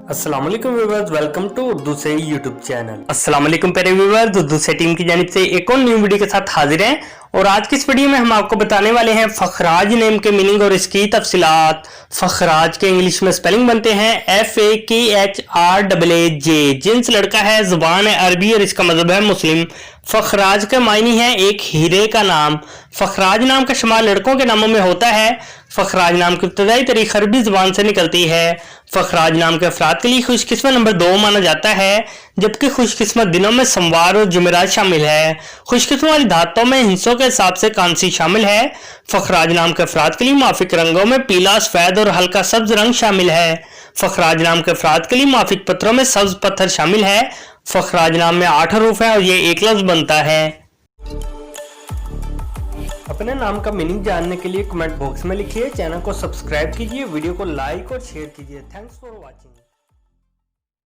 अस्सलाम वालेकुम viewers, welcome to Urdu से यूट्यूब चैनल। अस्सलाम वालेकुम प्यारे व्यूअर्स, उर्दू से टीम की जानिब से एक और न्यू वीडियो के साथ हाजिर हैं और आज की इस वीडियो में हम आपको बताने वाले हैं फखराज नेम के मीनिंग और इसकी तफसीलात। फखराज के इंग्लिश में स्पेलिंग बनते हैं FAKHRAAJ। जिन्स लड़का है, जुबान है अरबी और इसका मजहब है मुस्लिम। फखराज का मायनी है एक हीरे का नाम। फखराज नाम का शुमार लड़कों के नामों में होता है। फखराज नाम की इब्तदाई तारीख अरबी जुबान से निकलती है। फखराज नाम के अफराद के लिए खुशकिस्मत नंबर 2 माना जाता है, जबकि खुशकिस्मत दिनों में सोमवार और जुमेरात शामिल है। खुशकिस्मत वाली धातों में हिस्सों के हिसाब से कांसी शामिल है। फखराज नाम के अफराद के लिए माफिक रंगों में पीला, सफेद और हल्का सब्ज रंग शामिल है। फखराज नाम के अफराद के लिए माफिक पत्थरों में सब्ज पत्थर शामिल है। फखराज नाम में 8 हरूफ है और ये एक लफ्ज बनता है। अपने नाम का मीनिंग जानने के लिए कमेंट बॉक्स में लिखिए, चैनल को सब्सक्राइब कीजिए, वीडियो को लाइक और शेयर कीजिए। Thanks for watching.